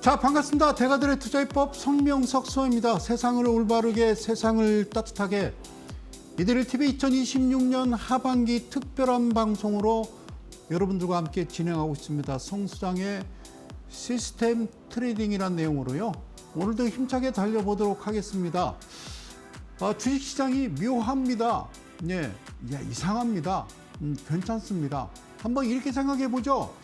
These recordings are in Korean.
자, 반갑습니다. 대가들의 투자의법 성명석 소입니다. 세상을 올바르게, 세상을 따뜻하게 이들의 TV 2026년 하반기 특별한 방송으로 여러분들과 함께 진행하고 있습니다. 성수장의 시스템 트레이딩이라는 내용으로요. 오늘도 힘차게 달려보도록 하겠습니다. 주식시장이 묘합니다. 예, 이상합니다. 괜찮습니다. 한번 이렇게 생각해 보죠.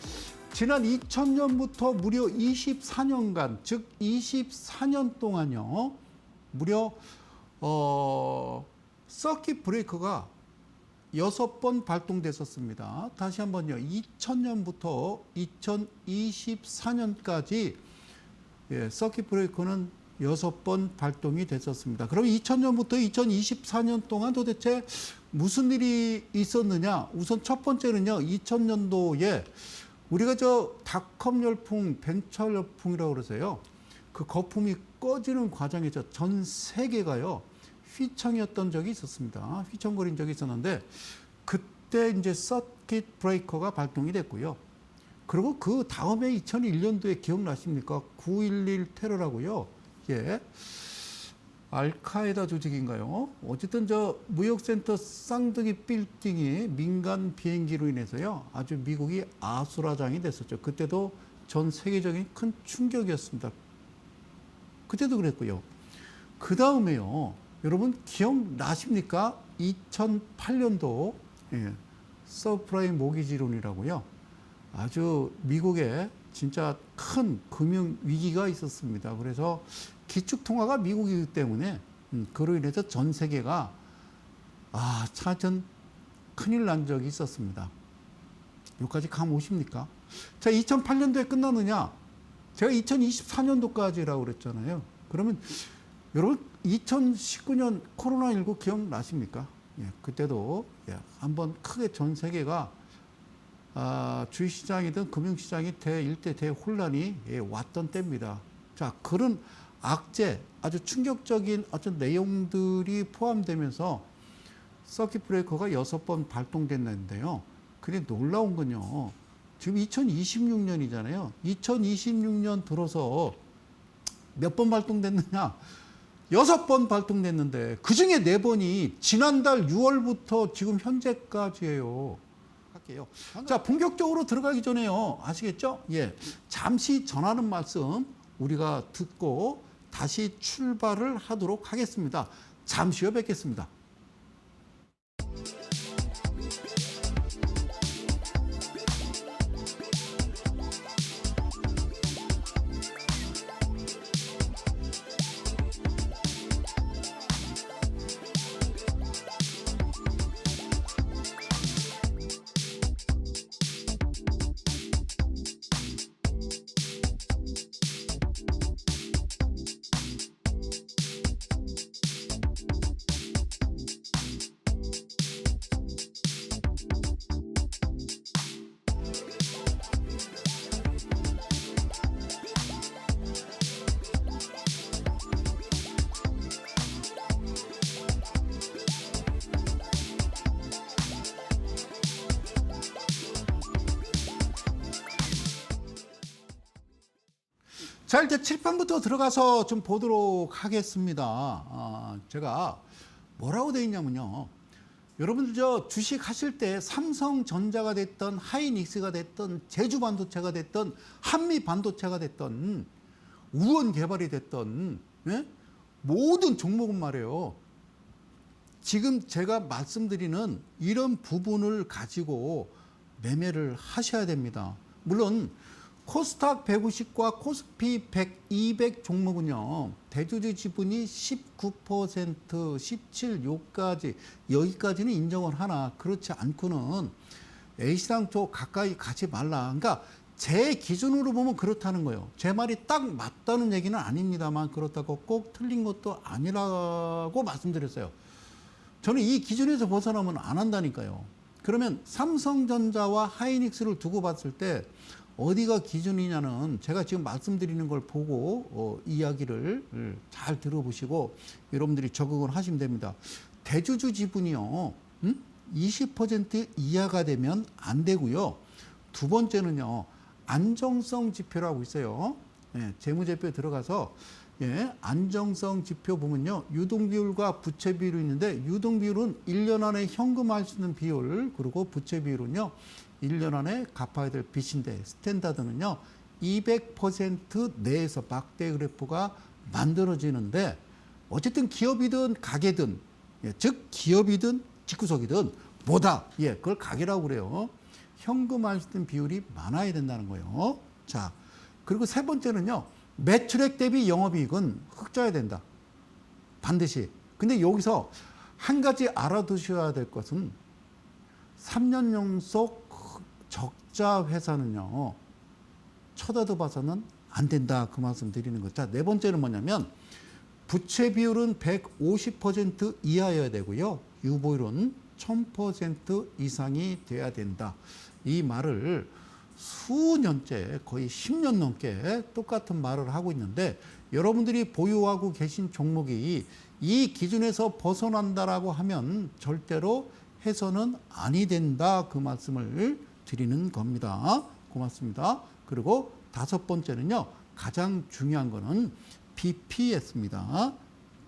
지난 2000년부터 무려 24년간, 즉 24년 동안요, 무려 서킷 브레이커가 6번 발동됐었습니다. 다시 한번요, 2000년부터 2024년까지 서킷 브레이커는 6번 발동이 됐었습니다. 그럼 2000년부터 2024년 동안 도대체 무슨 일이 있었느냐? 우선 첫 번째는요, 2000년도에 우리가 닷컴 열풍, 벤처 열풍이라고 그러세요. 그 거품이 꺼지는 과정에서 전 세계가요, 휘청이었던 적이 있었습니다. 휘청거린 적이 있었는데, 그때 이제 서킷 브레이커가 발동이 됐고요. 그리고 그 다음에 2001년도에 기억나십니까? 9.11 테러라고요. 예. 알카에다 조직인가요? 어쨌든 무역센터 쌍둥이 빌딩이 민간 비행기로 인해서요, 아주 미국이 아수라장이 됐었죠. 그때도 전 세계적인 큰 충격이었습니다. 그때도 그랬고요. 그 다음에요, 여러분 기억나십니까? 2008년도 서프라임 모기지론이라고요. 아주 미국에 진짜 큰 금융 위기가 있었습니다. 그래서 기축통화가 미국이기 때문에 그로 인해서 전 세계가 차전 큰일 난 적이 있었습니다. 여기까지 감 오십니까? 자, 2008년도에 끝나느냐? 제가 2024년도까지라고 그랬잖아요. 그러면 여러분 2019년 코로나19 기억나십니까? 그때도 한번 크게 전 세계가 주식시장이든 금융시장이 일대 대혼란이 왔던 때입니다. 자, 그런 악재, 아주 충격적인 어떤 내용들이 포함되면서 서킷 브레이커가 6번 발동됐는데요. 근데 놀라운 건요, 지금 2026년이잖아요. 2026년 들어서 몇 번 발동됐느냐? 6번 발동됐는데 그 중에 4번이 지난달 6월부터 지금 현재까지예요. 할게요. 자, 본격적으로 들어가기 전에요, 아시겠죠? 예, 잠시 전하는 말씀 우리가 듣고 다시 출발을 하도록 하겠습니다. 잠시 후에 뵙겠습니다. 자, 이제 칠판부터 들어가서 좀 보도록 하겠습니다. 제가 뭐라고 되어 있냐면요, 여러분들 주식 하실 때 삼성전자가 됐던 하이닉스가 됐던 제주반도체가 됐던 한미반도체가 됐던 우원개발이 됐던 모든 종목은 말이에요, 지금 제가 말씀드리는 이런 부분을 가지고 매매를 하셔야 됩니다. 물론 코스닥 150과 코스피 100, 200 종목은요, 대주주 지분이 19%, 17, 여기까지는 인정을 하나, 그렇지 않고는 A시장 쪽 가까이 가지 말라. 그러니까 제 기준으로 보면 그렇다는 거예요. 제 말이 딱 맞다는 얘기는 아닙니다만, 그렇다고 꼭 틀린 것도 아니라고 말씀드렸어요. 저는 이 기준에서 벗어나면 안 한다니까요. 그러면 삼성전자와 하이닉스를 두고 봤을 때 어디가 기준이냐는 제가 지금 말씀드리는 걸 보고 이야기를 잘 들어보시고 여러분들이 적응을 하시면 됩니다. 대주주 지분이요, 20% 이하가 되면 안 되고요. 두 번째는요, 안정성 지표라고 있어요. 예, 재무제표에 들어가서 예, 안정성 지표 보면요. 유동비율과 부채비율이 있는데 유동비율은 1년 안에 현금화할 수 있는 비율, 그리고 부채비율은요. 1년 안에 갚아야 될 빚인데 스탠다드는요. 200% 내에서 막대 그래프가 만들어지는데 어쨌든 기업이든 가게든 예, 즉 기업이든 집구석이든 뭐다. 예, 그걸 가게라고 그래요. 현금화할 수 있는 비율이 많아야 된다는 거예요. 자, 그리고 세 번째는요. 매출액 대비 영업이익은 흑자야 된다. 반드시. 근데 여기서 한 가지 알아두셔야 될 것은 3년 연속 적자 회사는요. 쳐다도 봐서는 안 된다. 그 말씀 드리는 것. 자, 네 번째는 뭐냐면 부채 비율은 150% 이하여야 되고요. 유보율은 1000% 이상이 돼야 된다. 이 말을 수년째 거의 10년 넘게 똑같은 말을 하고 있는데 여러분들이 보유하고 계신 종목이 이 기준에서 벗어난다라고 하면 절대로 해서는 아니 된다. 그 말씀을 드리는 겁니다. 고맙습니다. 그리고 다섯 번째는요. 가장 중요한 거는 BPS입니다.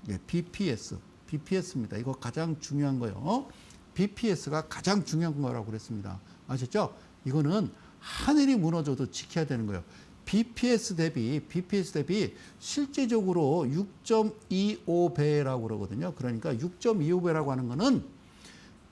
예, BPS입니다. 이거 가장 중요한 거요. BPS가 가장 중요한 거라고 그랬습니다. 아셨죠? 이거는 하늘이 무너져도 지켜야 되는 거예요. BPS 대비 실제적으로 6.25배라고 그러거든요. 그러니까 6.25배라고 하는 거는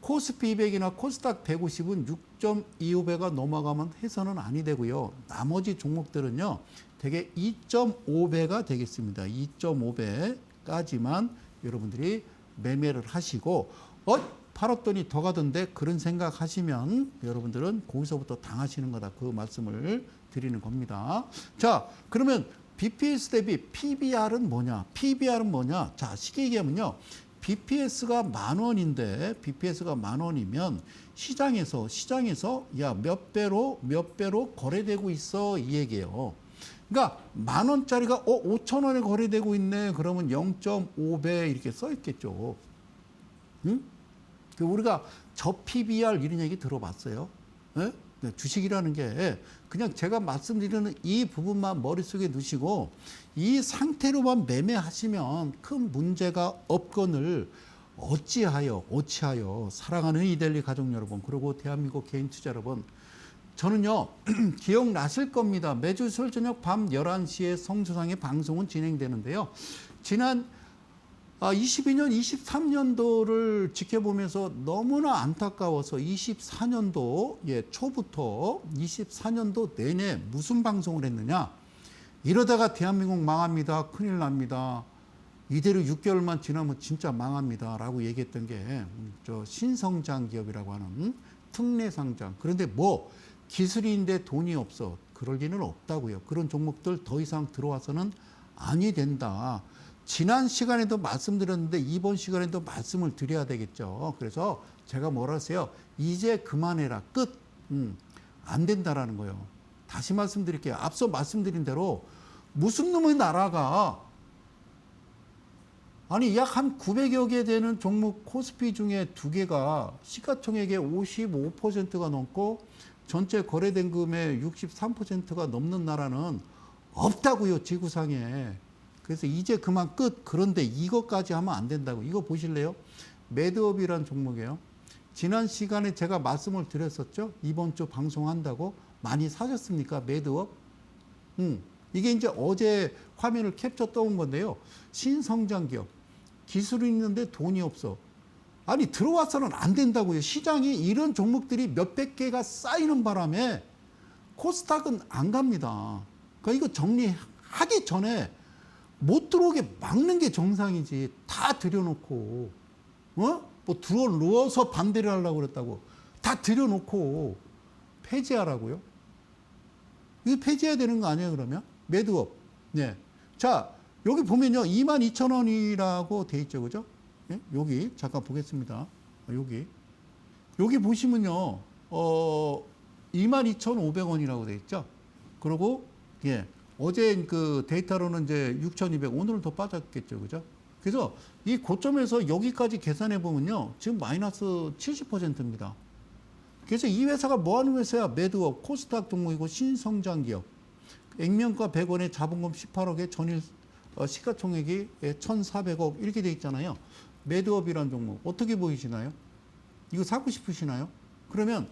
코스피 200이나 코스닥 150은 6.25배가 넘어가면 해서는 아니 되고요. 나머지 종목들은요. 대개 2.5배가 되겠습니다. 2.5배까지만 여러분들이 매매를 하시고 팔았더니 더 가던데 그런 생각하시면 여러분들은 거기서부터 당하시는 거다. 그 말씀을 드리는 겁니다. 자, 그러면 BPS 대비 PBR은 뭐냐? PBR은 뭐냐? 자, 쉽게 얘기하면요. BPS가 10,000원인데 BPS가 10,000원이면 시장에서 야, 몇 배로 거래되고 있어 이 얘기예요. 그러니까 10,000원짜리가 5,000원에 거래되고 있네. 그러면 0.5배 이렇게 써 있겠죠. 응? 우리가 저 PBR 이런 얘기 들어봤어요. 네? 주식이라는 게 그냥 제가 말씀드리는 이 부분만 머릿속에 넣으시고 이 상태로만 매매하시면 큰 문제가 없거늘 어찌하여 사랑하는 이데일리 가족 여러분, 그리고 대한민국 개인 투자 여러분, 저는요 기억나실 겁니다. 매주 수요일 저녁 밤 11시에 성수상의 방송은 진행되는데요. 지난 22년, 23년도를 지켜보면서 너무나 안타까워서 24년도 초부터 24년도 내내 무슨 방송을 했느냐. 이러다가 대한민국 망합니다. 큰일 납니다. 이대로 6개월만 지나면 진짜 망합니다. 라고 얘기했던 게 저 신성장 기업이라고 하는 특례상장. 그런데 뭐 기술인데 돈이 없어. 그럴 리는 없다고요. 그런 종목들 더 이상 들어와서는 아니 된다. 지난 시간에도 말씀드렸는데 이번 시간에도 말씀을 드려야 되겠죠. 그래서 제가 뭐라 했어요? 이제 그만해라. 끝. 안 된다라는 거예요. 다시 말씀드릴게요. 앞서 말씀드린 대로 무슨 놈의 나라가 아니 약 한 900여 개 되는 종목 코스피 중에 2개가 시가총액의 55%가 넘고 전체 거래된 금의 63%가 넘는 나라는 없다고요. 지구상에. 그래서 이제 그만 끝. 그런데 이것까지 하면 안 된다고. 이거 보실래요? 매드업이라는 종목이에요. 지난 시간에 제가 말씀을 드렸었죠. 이번 주 방송한다고. 많이 사셨습니까? 매드업? 이게 이제 어제 화면을 캡처 떠온 건데요. 신성장 기업. 기술이 있는데 돈이 없어. 아니 들어와서는 안 된다고요. 시장이 이런 종목들이 몇백 개가 쌓이는 바람에 코스닥은 안 갑니다. 그러니까 이거 정리하기 전에 못 들어오게 막는 게 정상이지. 다 들여놓고 뭐 들어누워서 반대를 하려고 그랬다고. 다 들여놓고 폐지하라고요? 이거 폐지해야 되는 거 아니에요 그러면? 매드업. 네. 자 여기 보면요 22,000원이라고 돼 있죠, 그죠? 네? 여기 잠깐 보겠습니다. 여기 보시면요 22,500원이라고 돼 있죠. 그리고 어제 그 데이터로는 이제 6,200, 오늘은 더 빠졌겠죠, 그죠? 그래서 이 고점에서 여기까지 계산해 보면요 지금 마이너스 70%입니다. 그래서 이 회사가 뭐 하는 회사야? 매드업, 코스닥 종목이고 신성장 기업. 액면가 100원에 자본금 18억에 전일 시가총액이 1,400억 이렇게 돼 있잖아요. 매드업이라는 종목 어떻게 보이시나요? 이거 사고 싶으시나요? 그러면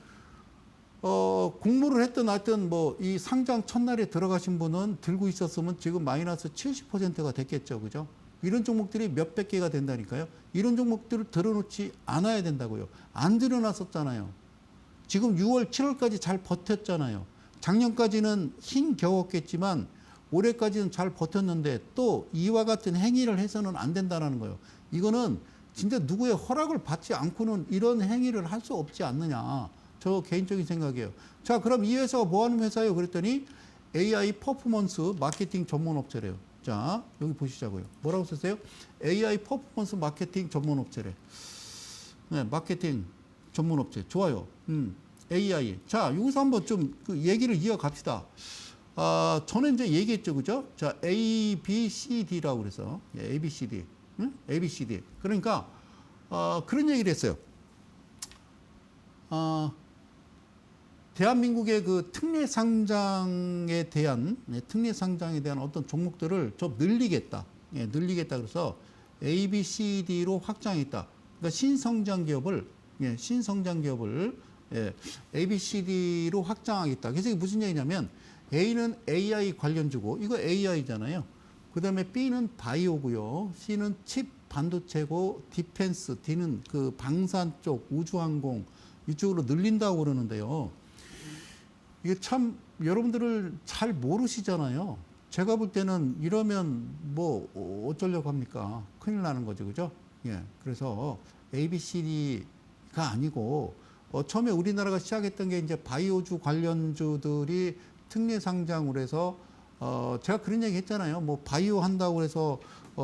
공모를 했든 하여튼 뭐 이 상장 첫날에 들어가신 분은 들고 있었으면 지금 마이너스 70%가 됐겠죠. 그죠? 이런 종목들이 몇백 개가 된다니까요. 이런 종목들을 들어놓지 않아야 된다고요. 안 들여놨었잖아요. 지금 6월, 7월까지 잘 버텼잖아요. 작년까지는 힘겨웠겠지만 올해까지는 잘 버텼는데 또 이와 같은 행위를 해서는 안 된다는 거예요. 이거는 진짜 누구의 허락을 받지 않고는 이런 행위를 할 수 없지 않느냐. 저 개인적인 생각이에요. 자, 그럼 이 회사가 뭐 하는 회사예요? 그랬더니 AI 퍼포먼스 마케팅 전문 업체래요. 자, 여기 보시자고요. 뭐라고 썼어요? AI 퍼포먼스 마케팅 전문 업체래. 네, 마케팅 전문 업체. 좋아요. AI. 자, 여기서 한번 좀 그 얘기를 이어갑시다. 저는 이제 얘기했죠. 그죠? 자, A, B, C, D라고 그래서. 예, A, B, C, D. 응? A, B, C, D. 그러니까, 그런 얘기를 했어요. 대한민국의 그 특례 상장에 대한 어떤 종목들을 좀 늘리겠다. 예, 늘리겠다. 그래서 A, B, C, D로 확장했다. 그러니까 신성장 기업을 A, B, C, D로 확장하겠다. 그래서 이게 무슨 얘기냐면 A는 AI 관련주고 이거 AI잖아요. 그다음에 B는 바이오고요. C는 칩 반도체고 디펜스, D는 그 방산 쪽 우주항공 이쪽으로 늘린다고 그러는데요. 이게 참 여러분들을 잘 모르시잖아요. 제가 볼 때는 이러면 뭐 어쩌려고 합니까? 큰일 나는 거죠. 그죠? 예. 그래서 ABCD가 아니고 처음에 우리나라가 시작했던 게 이제 바이오주 관련주들이 특례 상장을 해서 제가 그런 얘기 했잖아요. 뭐 바이오 한다고 해서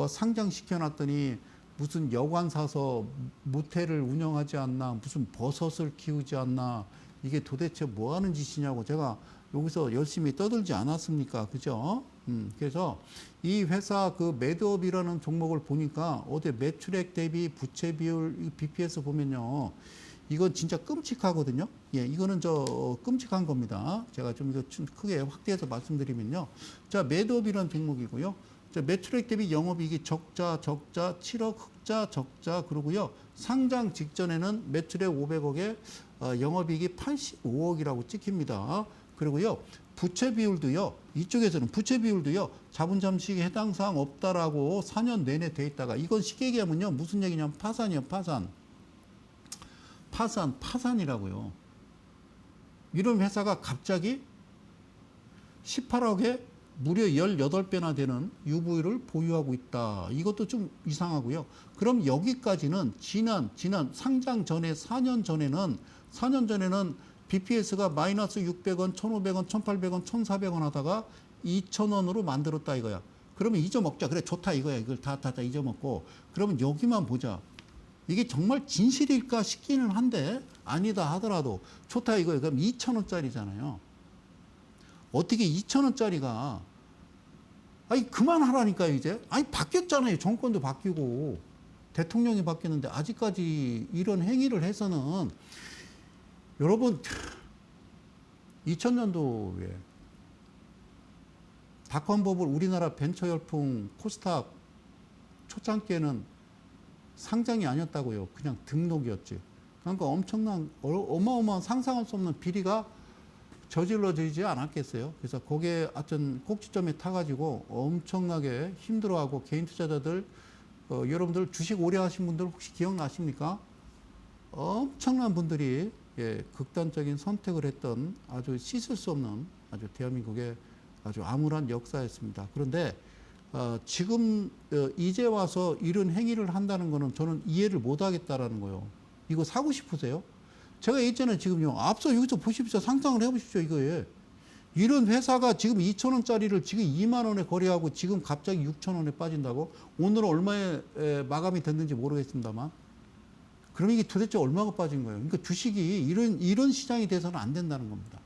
상장시켜 놨더니 무슨 여관 사서 모텔을 운영하지 않나, 무슨 버섯을 키우지 않나, 이게 도대체 뭐 하는 짓이냐고 제가 여기서 열심히 떠들지 않았습니까? 그죠? 그래서 이 회사 그 매드업이라는 종목을 보니까 어제 매출액 대비 부채 비율 BPS 보면요. 이건 진짜 끔찍하거든요. 예, 이거는 끔찍한 겁니다. 제가 좀 이거 좀 크게 확대해서 말씀드리면요. 자, 매드업이라는 종목이고요. 자, 매출액 대비 영업이익이 적자 7억, 흑자 적자 그러고요. 상장 직전에는 매출액 500억에 영업이익이 85억이라고 찍힙니다. 그리고요. 부채 비율도요. 이쪽에서는 부채 비율도요. 자본 잠식에 해당 사항 없다라고 4년 내내 돼 있다가 이건 쉽게 얘기하면요. 무슨 얘기냐면 파산이요. 파산이라고요. 이런 회사가 갑자기 18억에 무려 18배나 되는 UV를 보유하고 있다. 이것도 좀 이상하고요. 그럼 여기까지는 지난 상장 전에 4년 전에는 BPS가 마이너스 600원, 1,500원, 1,800원, 1,400원 하다가 2,000원으로 만들었다 이거야. 그러면 잊어먹자. 그래 좋다 이거야. 이걸 다 잊어먹고. 그러면 여기만 보자. 이게 정말 진실일까 싶기는 한데 아니다 하더라도 좋다 이거예요. 그럼 2,000원짜리잖아요. 어떻게 2,000원짜리가 아니 그만하라니까요 이제. 아니 바뀌었잖아요. 정권도 바뀌고 대통령이 바뀌었는데 아직까지 이런 행위를 해서는 여러분 2000년도에 닷컴버블 우리나라 벤처 열풍 코스닥 초창기에는 상장이 아니었다고요. 그냥 등록이었지. 그러니까 어마어마한 상상할 수 없는 비리가 저질러지지 않았겠어요. 그래서 거기에 하여튼 꼭지점에 타가지고 엄청나게 힘들어하고 개인 투자자들, 여러분들 주식 오래 하신 분들 혹시 기억나십니까? 엄청난 분들이 극단적인 선택을 했던 아주 씻을 수 없는 아주 대한민국의 아주 암울한 역사였습니다. 그런데 지금 이제 와서 이런 행위를 한다는 거는 저는 이해를 못 하겠다라는 거예요. 이거 사고 싶으세요? 제가 예전에 지금요. 앞서 여기서 보십시오. 상상을 해보십시오. 이거에. 이런 회사가 지금 2,000원짜리를 지금 2만 원에 거래하고 지금 갑자기 6,000원에 빠진다고? 오늘은 얼마에 마감이 됐는지 모르겠습니다만. 그럼 이게 도대체 얼마가 빠진 거예요? 그러니까 주식이 이런 시장이 돼서는 안 된다는 겁니다.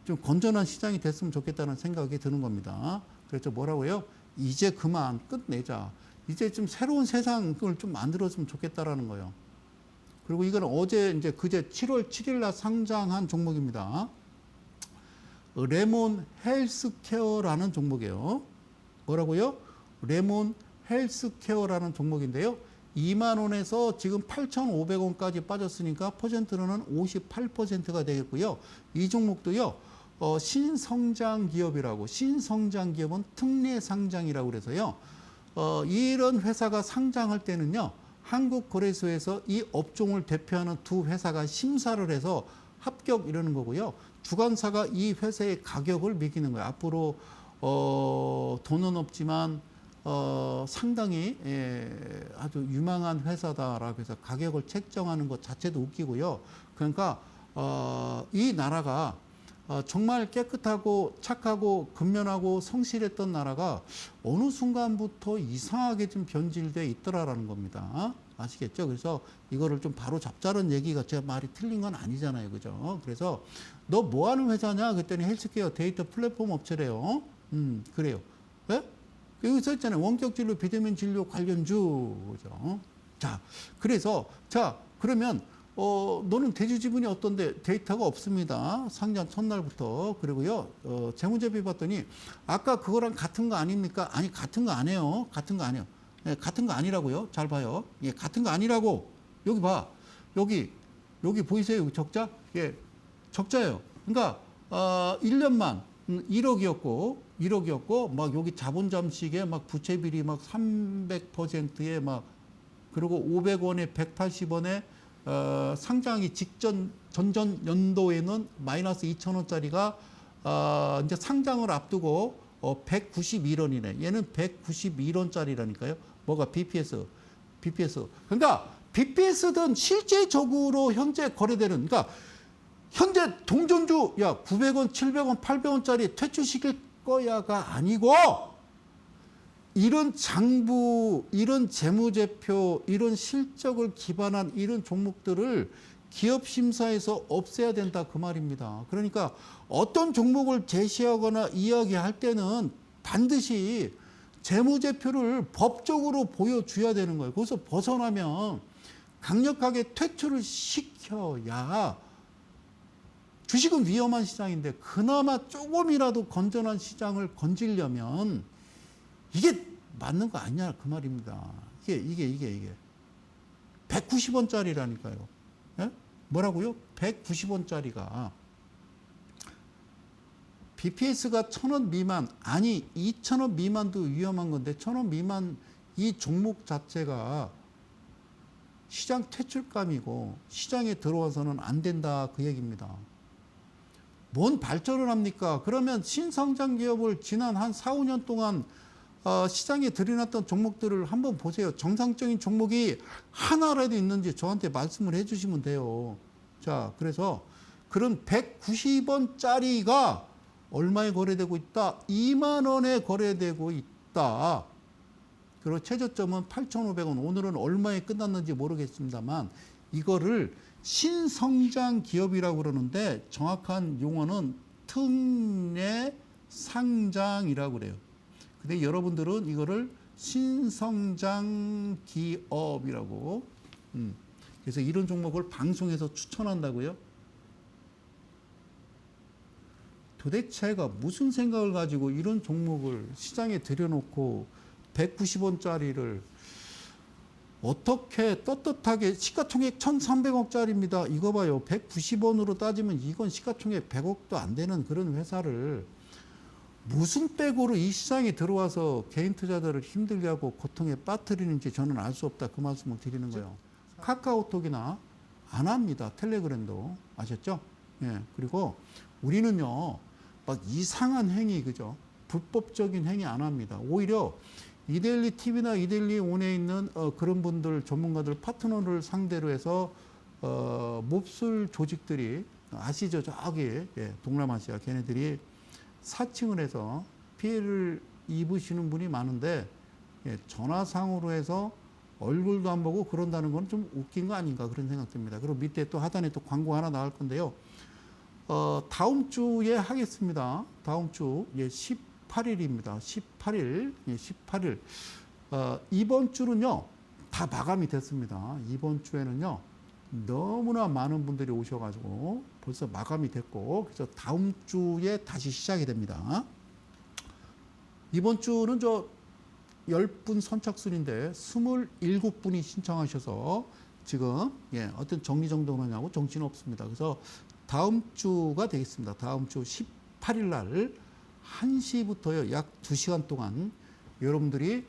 좀 건전한 시장이 됐으면 좋겠다는 생각이 드는 겁니다. 그래서 뭐라고요? 이제 그만 끝내자. 이제 좀 새로운 세상을 좀 만들었으면 좋겠다라는 거예요. 그리고 이건 어제 이제 그제 7월 7일 날 상장한 종목입니다. 레몬 헬스케어라는 종목이에요. 뭐라고요? 레몬 헬스케어라는 종목인데요. 2만 원에서 지금 8,500원까지 빠졌으니까 퍼센트로는 58%가 되겠고요. 이 종목도요. 신성장 기업이라고, 신성장 기업은 특례 상장이라고 그래서요. 이런 회사가 상장할 때는요. 한국거래소에서 이 업종을 대표하는 두 회사가 심사를 해서 합격 이러는 거고요. 주관사가 이 회사의 가격을 매기는 거예요. 앞으로 돈은 없지만 상당히 아주 유망한 회사다라고 해서 가격을 책정하는 것 자체도 웃기고요. 그러니까 이 나라가 정말 깨끗하고 착하고 근면하고 성실했던 나라가 어느 순간부터 이상하게 좀 변질돼 있더라라는 겁니다. 아시겠죠? 그래서 이거를 좀 바로 잡자는 얘기가 제 말이 틀린 건 아니잖아요. 그죠? 그래서 너 뭐 하는 회사냐? 그랬더니 헬스케어 데이터 플랫폼 업체래요. 그래요. 예? 여기 써 있잖아요. 원격 진료, 비대면 진료 관련주. 그죠? 자, 그래서, 자, 그러면, 너는 대주 지분이 어떤데? 데이터가 없습니다. 상장 첫날부터. 그리고요, 재무제표 봤더니, 아까 그거랑 같은 거 아닙니까? 아니, 같은 거 아니에요. 같은 거 아니에요. 예, 같은 거 아니라고요. 잘 봐요. 예, 같은 거 아니라고. 여기 봐. 여기 보이세요? 여기 적자? 예, 적자예요. 그러니까, 1년만 1억이었고, 막 여기 자본 잠식에 막 부채 비리 막 300%에 막, 그리고 500원에 180원에, 상장이 직전, 전전 연도에는 마이너스 2,000원짜리가, 이제 상장을 앞두고, 191원이네. 얘는 191원짜리라니까요. 뭐가 BPS. 그러니까 BPS든 실제적으로 현재 거래되는, 그러니까 현재 동전주, 야, 900원, 700원, 800원짜리 퇴출시킬 거야가 아니고, 이런 장부, 이런 재무제표, 이런 실적을 기반한 이런 종목들을 기업 심사에서 없애야 된다 그 말입니다. 그러니까 어떤 종목을 제시하거나 이야기할 때는 반드시 재무제표를 법적으로 보여줘야 되는 거예요. 거기서 벗어나면 강력하게 퇴출을 시켜야, 주식은 위험한 시장인데 그나마 조금이라도 건전한 시장을 건지려면 이게 맞는 거 아니냐 그 말입니다. 이게 190원짜리라니까요. 예? 뭐라고요? 190원짜리가 BPS가 1,000원 미만, 아니 2,000원 미만도 위험한 건데 1,000원 미만 이 종목 자체가 시장 퇴출감이고 시장에 들어와서는 안 된다 그 얘기입니다. 뭔 발전을 합니까? 그러면 신성장 기업을 지난 한 4, 5년 동안 시장에 들여놨던 종목들을 한번 보세요. 정상적인 종목이 하나라도 있는지 저한테 말씀을 해주시면 돼요. 자, 그래서 그런 190원짜리가 얼마에 거래되고 있다? 2만 원에 거래되고 있다. 그리고 최저점은 8,500원. 오늘은 얼마에 끝났는지 모르겠습니다만 이거를 신성장 기업이라고 그러는데 정확한 용어는 특례 상장이라고 그래요. 근데 여러분들은 이거를 신성장 기업이라고. 그래서 이런 종목을 방송에서 추천한다고요? 도대체가 무슨 생각을 가지고 이런 종목을 시장에 들여놓고 190원짜리를 어떻게 떳떳하게, 시가총액 1,300억짜리입니다. 이거 봐요. 190원으로 따지면 이건 시가총액 100억도 안 되는 그런 회사를 무슨 백으로 이 시장에 들어와서 개인 투자자를 힘들게 하고 고통에 빠뜨리는지 저는 알 수 없다. 그 말씀을 드리는 거예요. 카카오톡이나 안 합니다. 텔레그램도. 아셨죠? 예. 그리고 우리는요, 막 이상한 행위, 그죠? 불법적인 행위 안 합니다. 오히려 이데일리 TV나 이데일리 온에 있는 그런 분들, 전문가들, 파트너를 상대로 해서 몹쓸 조직들이, 아시죠? 저기 동남아시아 걔네들이 사칭을 해서 피해를 입으시는 분이 많은데 전화상으로 해서 얼굴도 안 보고 그런다는 건 좀 웃긴 거 아닌가 그런 생각 듭니다. 그리고 밑에 또 하단에 또 광고 하나 나올 건데요. 다음 주에 하겠습니다. 다음 주 18일입니다. 18일. 18일. 이번 주는요. 다 마감이 됐습니다. 이번 주에는요. 너무나 많은 분들이 오셔가지고 벌써 마감이 됐고, 그래서 다음 주에 다시 시작이 됩니다. 이번 주는 10분 선착순인데 27분이 신청하셔서 지금 어떤 정리정돈하냐고 정신은 없습니다. 그래서 다음 주가 되겠습니다. 다음 주 18일 날 1시부터요. 약 2시간 동안 여러분들이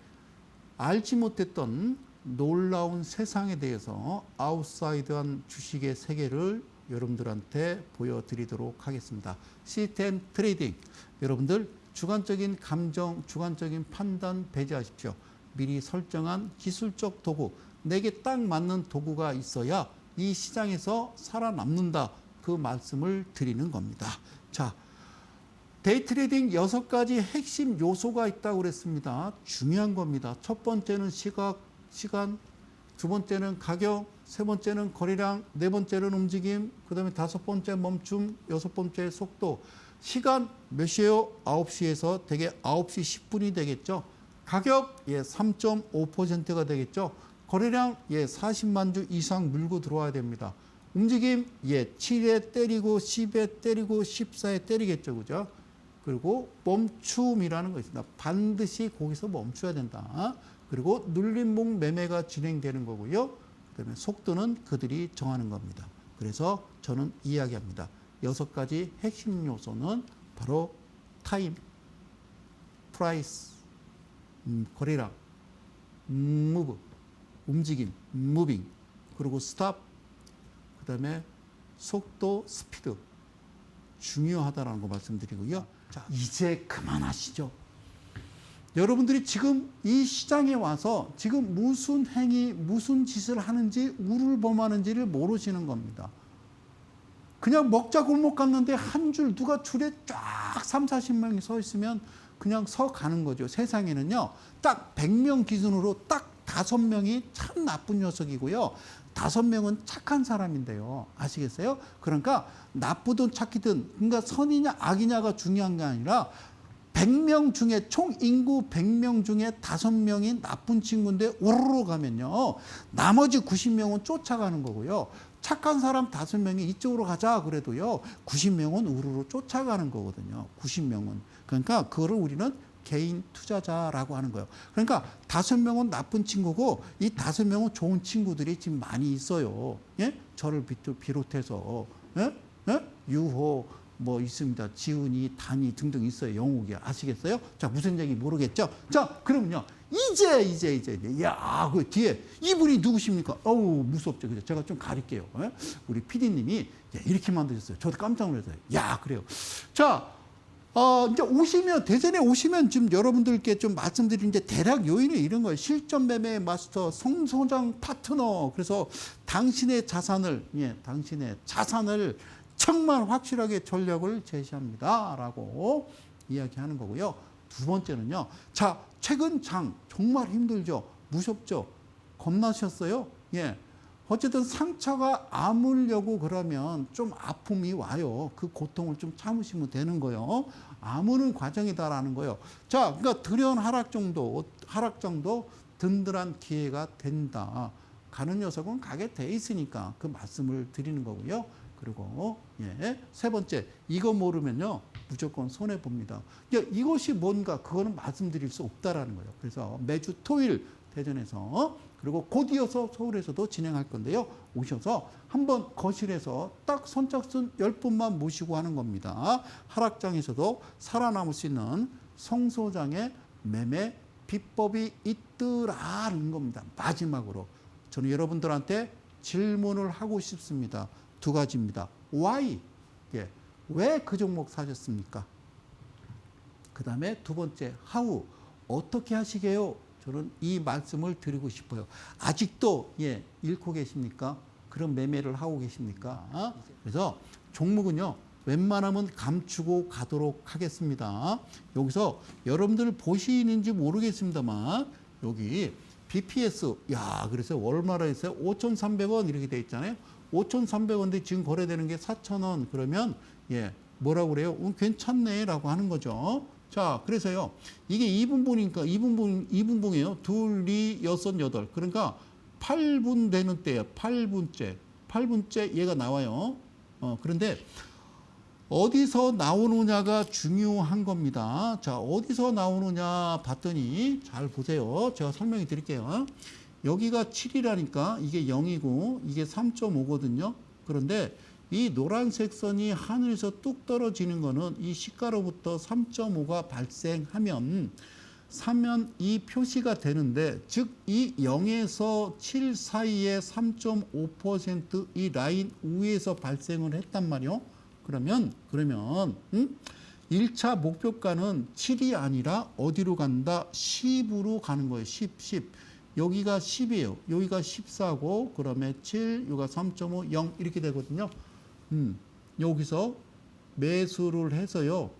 알지 못했던 놀라운 세상에 대해서 아웃사이드한 주식의 세계를 여러분들한테 보여드리도록 하겠습니다. 시스템 트레이딩. 여러분들 주관적인 감정, 주관적인 판단 배제하십시오. 미리 설정한 기술적 도구, 내게 딱 맞는 도구가 있어야 이 시장에서 살아남는다. 그 말씀을 드리는 겁니다. 자, 데이 트레이딩 6가지 핵심 요소가 있다고 그랬습니다. 중요한 겁니다. 첫 번째는 시간, 두 번째는 가격, 세 번째는 거래량, 네 번째는 움직임, 그 다음에 다섯 번째 멈춤, 여섯 번째 속도. 시간 몇 시에요? 9시에서 대개 9시 10분이 되겠죠. 가격 3.5%가 되겠죠. 거래량 40만 주 이상 물고 들어와야 됩니다. 움직임 7에 때리고 10에 때리고 14에 때리겠죠. 그죠? 그리고 멈춤이라는 거 있습니다. 반드시 거기서 멈춰야 된다. 그리고 눌림목 매매가 진행되는 거고요. 그다음에 속도는 그들이 정하는 겁니다. 그래서 저는 이야기합니다. 6가지 핵심 요소는 바로 타임, 프라이스, 거래량, 무브, 움직임, 무빙, 그리고 스탑, 그 다음에 속도, 스피드. 중요하다라는 거 말씀드리고요. 자, 이제 그만하시죠. 여러분들이 지금 이 시장에 와서 지금 무슨 행위, 무슨 짓을 하는지, 우를 범하는지를 모르시는 겁니다. 그냥 먹자 골목 갔는데 한 줄 누가 줄에 쫙 3, 40명이 서 있으면 그냥 서 가는 거죠. 세상에는요. 딱 100명 기준으로 딱 5명이 참 나쁜 녀석이고요. 5명은 착한 사람인데요. 아시겠어요? 그러니까 나쁘든 착히든 그러니까 선이냐 악이냐가 중요한 게 아니라 100명 중에 총 인구 100명 중에 5명이 나쁜 친구인데 오르르 가면요. 나머지 90명은 쫓아가는 거고요. 착한 사람 5명이 이쪽으로 가자 그래도요. 90명은 우르르 쫓아가는 거거든요. 90명은. 그러니까 그거를 우리는 개인 투자자라고 하는 거예요. 그러니까 5명은 나쁜 친구고 이 5명은 좋은 친구들이 지금 많이 있어요. 예? 저를 비롯해서. 예? 예? 유호 뭐 있습니다. 지은이, 단이 등등 있어요. 영욱이 아시겠어요? 자, 무슨 얘기 모르겠죠? 자, 그러면요. 이제. 야, 그 뒤에 이분이 누구십니까? 어우, 무섭죠. 그죠? 제가 좀 가릴게요. 예? 우리 PD님이 이렇게 만드셨어요. 저도 깜짝 놀랐어요. 야, 그래요. 자, 이제 대전에 오시면 지금 여러분들께 좀 말씀드린 이제 대략 요인이 이런 거예요. 실전 매매 마스터, 성소장 파트너. 그래서 당신의 자산을 정말 확실하게 전략을 제시합니다. 라고 이야기하는 거고요. 두 번째는요. 자, 최근 장 정말 힘들죠. 무섭죠. 겁나셨어요? 예. 어쨌든 상처가 아물려고 그러면 좀 아픔이 와요. 그 고통을 좀 참으시면 되는 거예요. 아무는 과정이다라는 거예요. 자, 그러니까 드러운 하락 정도 든든한 기회가 된다. 가는 녀석은 가게 돼 있으니까 그 말씀을 드리는 거고요. 그리고 세 번째, 이거 모르면요 무조건 손해 봅니다. 이것이 뭔가 그거는 말씀드릴 수 없다라는 거예요. 그래서 매주 토요일 대전에서 그리고 곧 이어서 서울에서도 진행할 건데요. 오셔서 한번 거실에서 딱 선착순 10분만 모시고 하는 겁니다. 하락장에서도 살아남을 수 있는 성소장의 매매 비법이 있더라는 겁니다. 마지막으로 저는 여러분들한테 질문을 하고 싶습니다. 2가지입니다. Why? 왜 그 종목 사셨습니까? 그 다음에 두 번째, How? 어떻게 하시게요? 저는 이 말씀을 드리고 싶어요. 아직도 잃고 계십니까? 그런 매매를 하고 계십니까? 그래서 종목은요. 웬만하면 감추고 가도록 하겠습니다. 여기서 여러분들 보시는지 모르겠습니다만 여기 BPS 그래서 얼마나 했어요? 5,300원 이렇게 돼 있잖아요. 5,300원인데 지금 거래되는 게 4,000원 그러면 뭐라고 그래요? 괜찮네라고 하는 거죠. 자, 그래서요. 이게 2분봉이니까 2분봉이에요. 2, 6, 8. 그러니까 8분 되는 때예요. 8분째 얘가 나와요. 그런데 어디서 나오느냐가 중요한 겁니다. 자, 어디서 나오느냐 봤더니 잘 보세요. 제가 설명해 드릴게요. 여기가 7이라니까 이게 0이고 이게 3.5거든요. 그런데 이 노란색 선이 하늘에서 뚝 떨어지는 거는 이 시가로부터 3.5가 발생하면 이 표시가 되는데, 즉 이 0에서 7 사이에 3.5% 라인 위에서 발생을 했단 말이요. 그러면 1차 목표가는 7이 아니라 어디로 간다? 10으로 가는 거예요. 10. 여기가 10이에요. 여기가 14고 그러면 7, 여기가 3.5, 0 이렇게 되거든요. 여기서 매수를 해서요.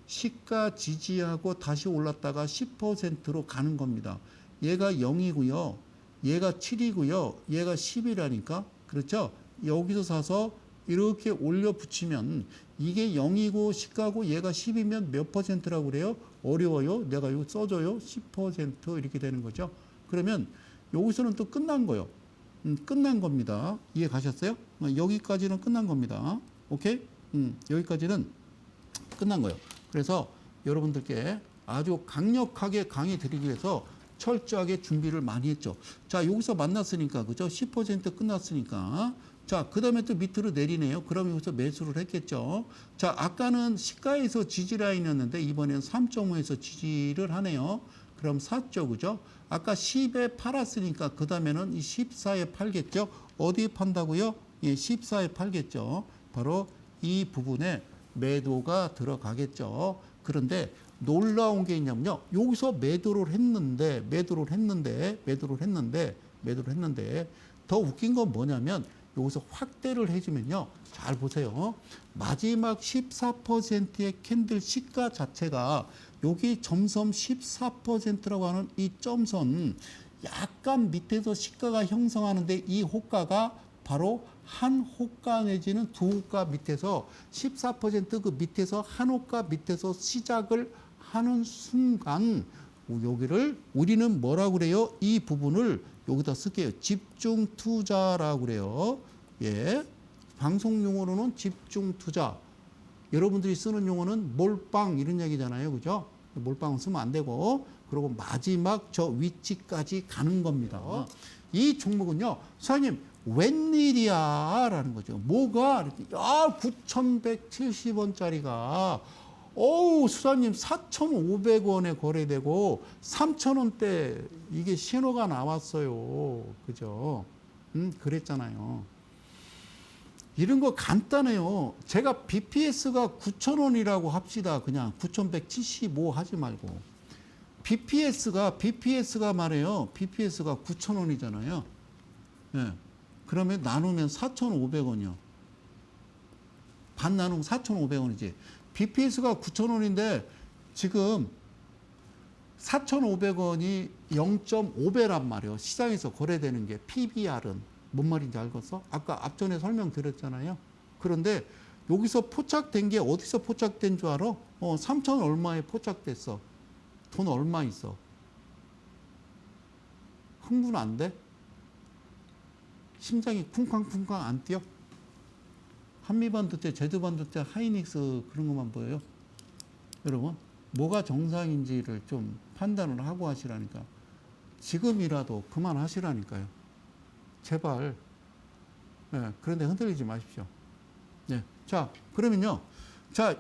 시가 지지하고 다시 올랐다가 10%로 가는 겁니다. 얘가 0이고요. 얘가 7이고요. 얘가 10이라니까. 그렇죠? 여기서 사서 이렇게 올려 붙이면 이게 0이고 시가고 얘가 10이면 몇 퍼센트라고 그래요? 어려워요. 내가 이거 써줘요. 10% 이렇게 되는 거죠. 그러면 여기서는 또 끝난 거예요. 끝난 겁니다. 이해 가셨어요? 여기까지는 끝난 겁니다. 오케이? 여기까지는 끝난 거예요. 그래서 여러분들께 아주 강력하게 강의 드리기 위해서 철저하게 준비를 많이 했죠. 자, 여기서 만났으니까, 그죠? 10% 끝났으니까. 자, 그 다음에 또 밑으로 내리네요. 그럼 여기서 매수를 했겠죠. 자, 아까는 시가에서 지지라인이었는데 이번엔 3.5에서 지지를 하네요. 그럼 샀죠, 그죠? 아까 10에 팔았으니까 그 다음에는 이 14에 팔겠죠. 어디에 판다고요? 예, 14에 팔겠죠. 바로 이 부분에 매도가 들어가겠죠. 그런데 놀라운 게 있냐면요. 여기서 매도를 했는데 더 웃긴 건 뭐냐면 여기서 확대를 해주면요. 잘 보세요. 마지막 14%의 캔들 시가 자체가 여기 점선 14%라고 하는 이 점선 약간 밑에서 시가가 형성하는데 이 호가가 바로 한 호가 내지는 두 호가 밑에서 14%그 밑에서 한 호가 밑에서 시작을 하는 순간 여기를 우리는 뭐라고 그래요? 이 부분을 여기다 쓸게요. 집중 투자라고 그래요. 예. 방송 용어로는 집중 투자. 여러분들이 쓰는 용어는 몰빵 이런 얘기잖아요. 그죠? 몰빵은 쓰면 안 되고, 그리고 마지막 저 위치까지 가는 겁니다. 이 종목은요, 사장님, 웬일이야? 라는 거죠. 뭐가? 9,170원짜리가, 어우, 수사님 4,500원에 거래되고 3,000원대 이게 신호가 나왔어요. 그죠? 그랬잖아요. 이런 거 간단해요. 제가 BPS가 9,000원이라고 합시다. 그냥 9,175 하지 말고. BPS가 말해요. BPS가 9,000원이잖아요. 예. 그러면 나누면 4,500원이요. 반 나누면 4,500원이지. BPS가 9,000원인데 지금 4,500원이 0.5배란 말이에요. 시장에서 거래되는 게 PBR은. 뭔 말인지 알겠어? 아까 앞전에 설명드렸잖아요. 그런데 여기서 포착된 게 어디서 포착된 줄 알아? 3천 얼마에 포착됐어. 돈 얼마 있어? 흥분 안 돼? 심장이 쿵쾅쿵쾅 안 뛰어? 한미반도체, 제주반도체, 하이닉스 그런 것만 보여요. 여러분, 뭐가 정상인지를 좀 판단을 하고 하시라니까. 지금이라도 그만하시라니까요. 제발. 네, 그런데 흔들리지 마십시오. 네. 자, 그러면요. 자,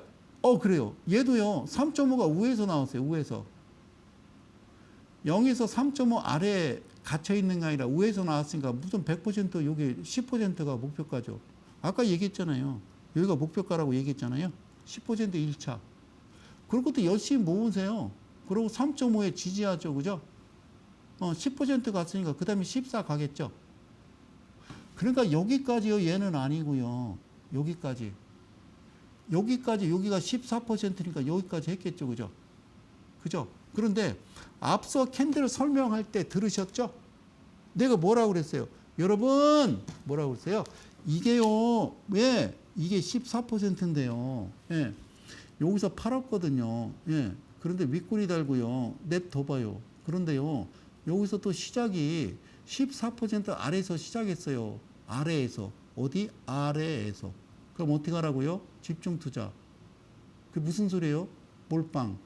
그래요. 얘도요, 3.5가 우에서 나왔어요. 우에서. 0에서 3.5 아래에 갇혀있는 게 아니라 우에서 나왔으니까 무슨 100% 여기 10%가 목표가죠. 아까 얘기했잖아요. 여기가 목표가라고 얘기했잖아요. 10% 1차. 그리고 또 열심히 모으세요. 그리고 3.5에 지지하죠. 그죠? 10% 갔으니까 그 다음에 14 가겠죠. 그러니까 여기까지요. 얘는 아니고요. 여기까지. 여기가 14%니까 여기까지 했겠죠. 그죠? 그죠? 그런데 앞서 캔들을 설명할 때 들으셨죠? 내가 뭐라고 그랬어요? 여러분, 뭐라고 그랬어요? 이게요, 왜? 이게 14%인데요. 예. 여기서 팔았거든요. 예. 그런데 윗골이 달고요. 냅둬봐요. 그런데요, 여기서 또 시작이 14% 아래에서 시작했어요. 아래에서. 어디? 아래에서. 그럼 어떻게 하라고요? 집중 투자. 그게 무슨 소리예요? 몰빵.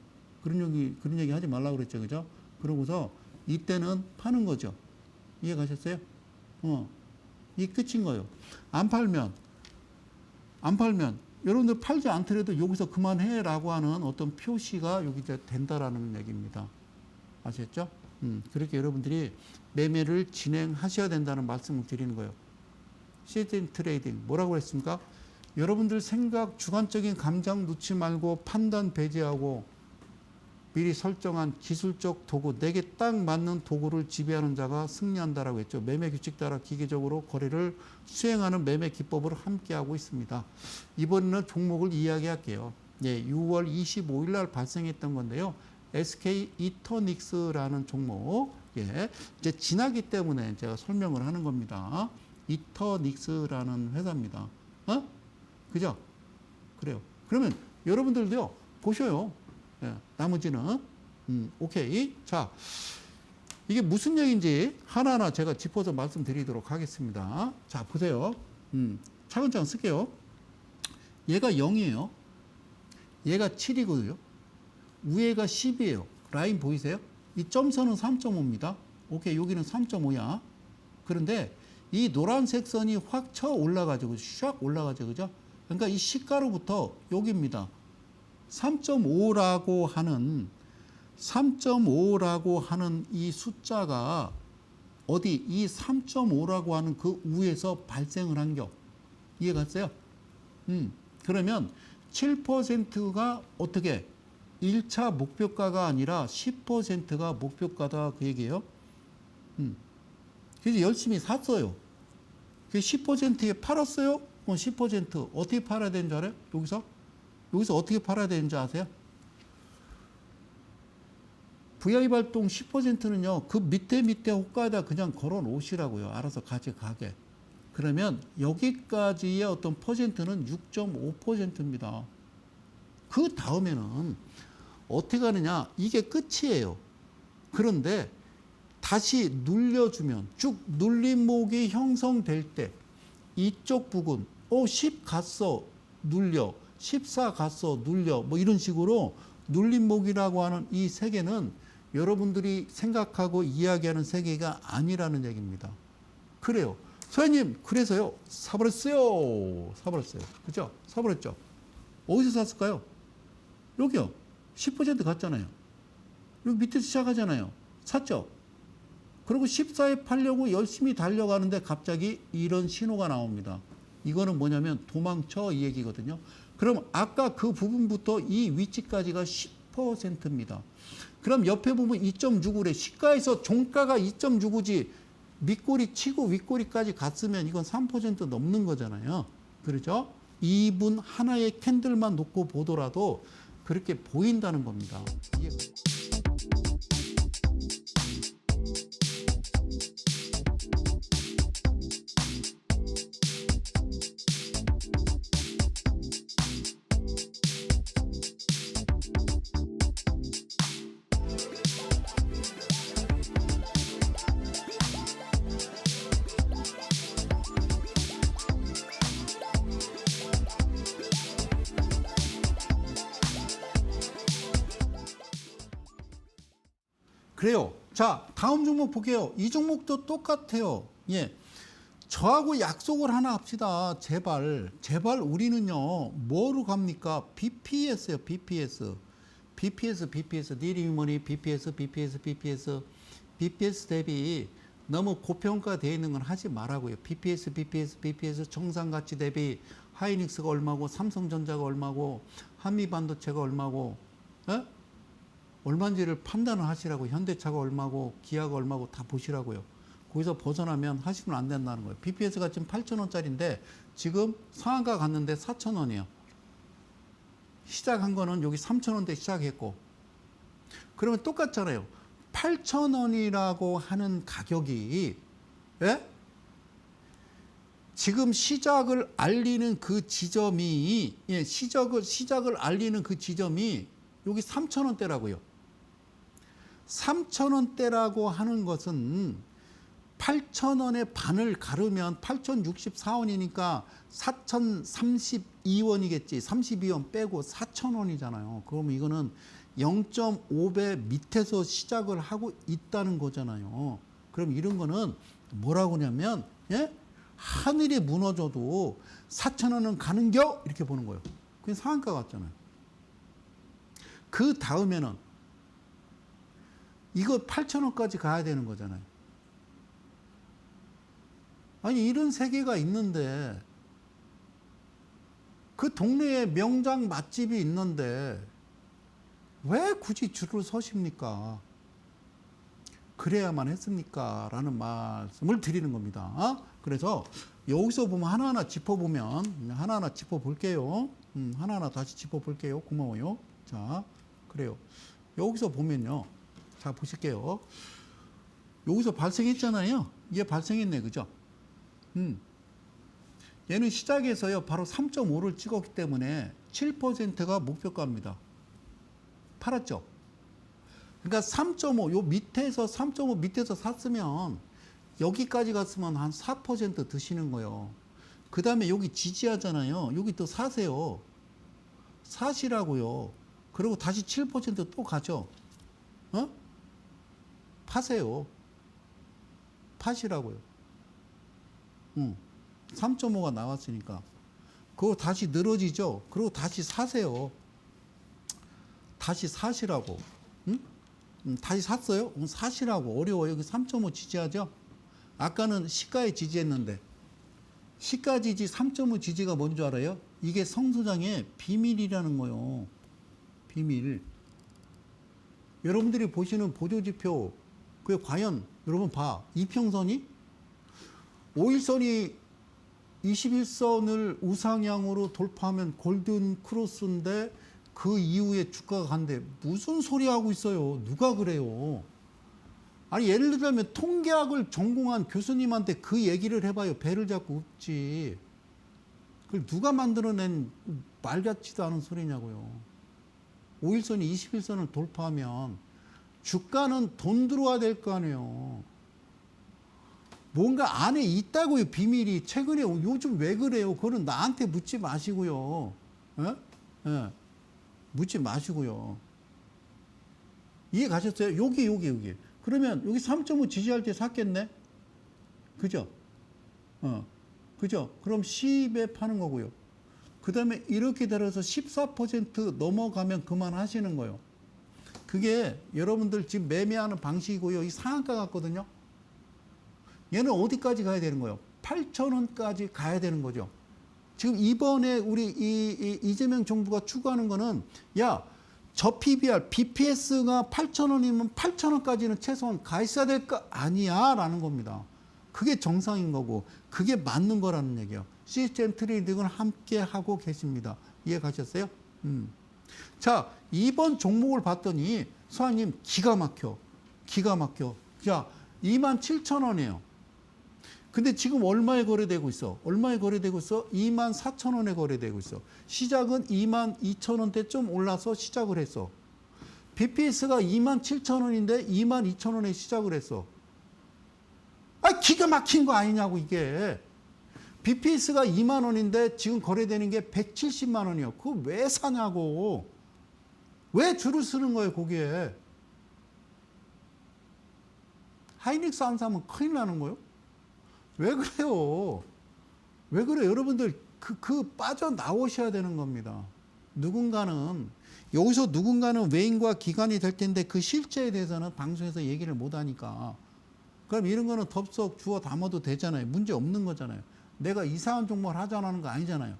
그런 얘기 하지 말라고 그랬죠. 그죠? 그러고서 이때는 파는 거죠. 이해 가셨어요? 이게 끝인 거예요. 안 팔면 여러분들 팔지 않더라도 여기서 그만해라고 하는 어떤 표시가 여기 이제 된다라는 얘기입니다. 아셨죠? 그렇게 여러분들이 매매를 진행하셔야 된다는 말씀을 드리는 거예요. 시즌 트레이딩 뭐라고 했습니까? 여러분들 생각, 주관적인 감정 놓지 말고 판단 배제하고 미리 설정한 기술적 도구, 내게 딱 맞는 도구를 지배하는 자가 승리한다라고 했죠. 매매 규칙 따라 기계적으로 거래를 수행하는 매매 기법을 함께하고 있습니다. 이번에는 종목을 이야기할게요. 예, 6월 25일 날 발생했던 건데요. SK 이터닉스라는 종목. 예, 이제 지나기 때문에 제가 설명을 하는 겁니다. 이터닉스라는 회사입니다. 그죠? 그래요. 그러면 여러분들도요, 보셔요. 예, 나머지는 오케이. 자, 이게 무슨 얘기인지 하나하나 제가 짚어서 말씀드리도록 하겠습니다. 자, 보세요. 차근차근 쓸게요. 얘가 0이에요. 얘가 7이거든요. 위에가 10이에요. 라인 보이세요? 이 점선은 3.5입니다. 오케이, 여기는 3.5야. 그런데 이 노란색 선이 확 쳐 올라가지고 샥 올라가죠. 그죠? 그러니까 이 시가로부터 여기입니다. 3.5라고 하는 이 숫자가 어디 이 3.5라고 하는 그 위에서 발생을 한 겨. 이해 갔어요? 그러면 7%가 어떻게 1차 목표가가 아니라 10%가 목표가다 그 얘기예요. 그래서 열심히 샀어요. 그 10%에 팔았어요. 10% 어떻게 팔아야 되는 줄 알아요? 여기서 어떻게 팔아야 되는지 아세요? VI 발동 10%는요, 그 밑에 호가에다 그냥 걸어 놓으시라고요. 알아서 가져가게. 그러면 여기까지의 어떤 퍼센트는 6.5%입니다. 그 다음에는 어떻게 하느냐, 이게 끝이에요. 그런데 다시 눌려주면 쭉 눌림목이 형성될 때 이쪽 부분 10 갔어 눌려 14 갔어 눌려 뭐 이런 식으로 눌림목이라고 하는 이 세계는 여러분들이 생각하고 이야기하는 세계가 아니라는 얘기입니다. 그래요. 소장님 그래서요 사버렸어요. 그죠? 사버렸죠. 어디서 샀을까요? 여기요. 10% 갔잖아요. 여기 밑에서 시작하잖아요. 샀죠? 그리고 14에 팔려고 열심히 달려가는데 갑자기 이런 신호가 나옵니다. 이거는 뭐냐면 도망쳐 이 얘기거든요. 그럼 아까 그 부분부터 이 위치까지가 10%입니다. 그럼 옆에 보면 2.69래. 시가에서 종가가 2.69지 밑꼬리 치고 윗꼬리까지 갔으면 이건 3% 넘는 거잖아요. 그렇죠? 2분 하나의 캔들만 놓고 보더라도 그렇게 보인다는 겁니다. 그래요. 자, 다음 종목 볼게요. 이 종목도 똑같아요. 예. 저하고 약속을 하나 합시다. 제발 우리는요, 뭐로 갑니까? BPS요, BPS. BPS, 니리머니, BPS 대비 너무 고평가되어 있는 건 하지 말라고요. BPS 정상가치 대비 하이닉스가 얼마고, 삼성전자가 얼마고, 한미반도체가 얼마고, 에? 얼마인지를 판단을 하시라고. 현대차가 얼마고 기아가 얼마고 다 보시라고요. 거기서 벗어나면 하시면 안 된다는 거예요. BPS가 지금 8,000원짜리인데 지금 상한가 갔는데 4,000원이에요. 시작한 거는 여기 3,000원대 시작했고, 그러면 똑같잖아요. 8,000원이라고 하는 가격이, 예? 지금 시작을 알리는 그 지점이, 예, 시작을 알리는 그 지점이 여기 3,000원대라고요. 3,000원대라고 하는 것은 8,000원의 반을 가르면 8,064원이니까 4,032원이겠지. 32원 빼고 4,000원이잖아요. 그러면 이거는 0.5배 밑에서 시작을 하고 있다는 거잖아요. 그럼 이런 거는 뭐라고 하냐면, 예? 하늘이 무너져도 4,000원은 가는겨? 이렇게 보는 거예요. 그게 상한가 같잖아요. 그 다음에는 이거 8,000원까지 가야 되는 거잖아요. 아니, 이런 세계가 있는데, 그 동네에 명장 맛집이 있는데, 왜 굳이 줄을 서십니까? 그래야만 했습니까? 라는 말씀을 드리는 겁니다. 그래서 여기서 보면 하나하나 짚어보면, 하나하나 짚어볼게요. 하나하나 다시 짚어볼게요. 고마워요. 자, 그래요. 여기서 보면요. 자, 보실게요. 여기서 발생했잖아요. 이게 발생했네. 그죠? 얘는 시작에서요. 바로 3.5를 찍었기 때문에 7%가 목표가입니다. 팔았죠? 그러니까 3.5, 요 밑에서 3.5 밑에서 샀으면 여기까지 갔으면 한 4% 드시는 거예요. 그 다음에 여기 지지하잖아요. 여기 또 사세요. 사시라고요. 그리고 다시 7% 가죠. 어? 파세요. 파시라고요. 3.5가 나왔으니까. 그거 다시 늘어지죠. 그리고 다시 사세요. 다시 사시라고. 응? 다시 샀어요? 사시라고. 어려워. 여기 3.5 지지하죠? 아까는 시가에 지지했는데. 시가 지지 3.5 지지가 뭔지 알아요? 이게 성소장의 비밀이라는 거예요. 비밀. 여러분들이 보시는 보조지표, 그게 과연 여러분 봐. 이평선이 5일선이 21선을 우상향으로 돌파하면 골든 크로스인데 그 이후에 주가가 간대. 무슨 소리 하고 있어요? 누가 그래요? 아니, 예를 들면 통계학을 전공한 교수님한테 그 얘기를 해봐요. 배를 잡고 웃지. 그걸 누가 만들어낸 말 같지도 않은 소리냐고요. 5일선이 21선을 돌파하면 주가는 돈 들어와야 될 거 아니에요. 뭔가 안에 있다고요. 비밀이. 최근에 요즘 왜 그래요? 그거는 나한테 묻지 마시고요. 예? 예. 묻지 마시고요. 이해 가셨어요? 여기. 그러면 여기 3.5 지지할 때 샀겠네? 그죠? 그죠? 그럼 10에 파는 거고요. 그 다음에 이렇게 들어서 14% 넘어가면 그만하시는 거예요. 그게 여러분들 지금 매매하는 방식이고요. 이 상한가 같거든요. 얘는 어디까지 가야 되는 거예요? 8,000원까지 가야 되는 거죠. 지금 이번에 우리 이재명 정부가 추구하는 거는, 야, 저 PBR, BPS가 8,000원이면 8,000원까지는 최소한 가 있어야 될 거 아니야? 라는 겁니다. 그게 정상인 거고, 그게 맞는 거라는 얘기예요. 시스템 트레이딩을 함께 하고 계십니다. 이해 가셨어요? 자, 이번 종목을 봤더니, 소장님, 기가 막혀. 자, 27,000원이에요. 근데 지금 얼마에 거래되고 있어? 24,000원에 거래되고 있어. 시작은 22,000원대 좀 올라서 시작을 했어. BPS가 27,000원인데 22,000원에 시작을 했어. 아, 기가 막힌 거 아니냐고, 이게. BPS가 2만 원인데 지금 거래되는 게 170만 원이요. 그거 왜 사냐고. 왜 줄을 서는 거예요, 거기에. 하이닉스 안 사면 큰일 나는 거예요? 왜 그래요? 왜 그래요? 여러분들 빠져나오셔야 되는 겁니다. 여기서 누군가는 외인과 기관이 될 텐데 그 실제에 대해서는 방송에서 얘기를 못 하니까. 그럼 이런 거는 덥석 주워 담아도 되잖아요. 문제 없는 거잖아요. 내가 이상한 종목을 하자는 거 아니잖아요.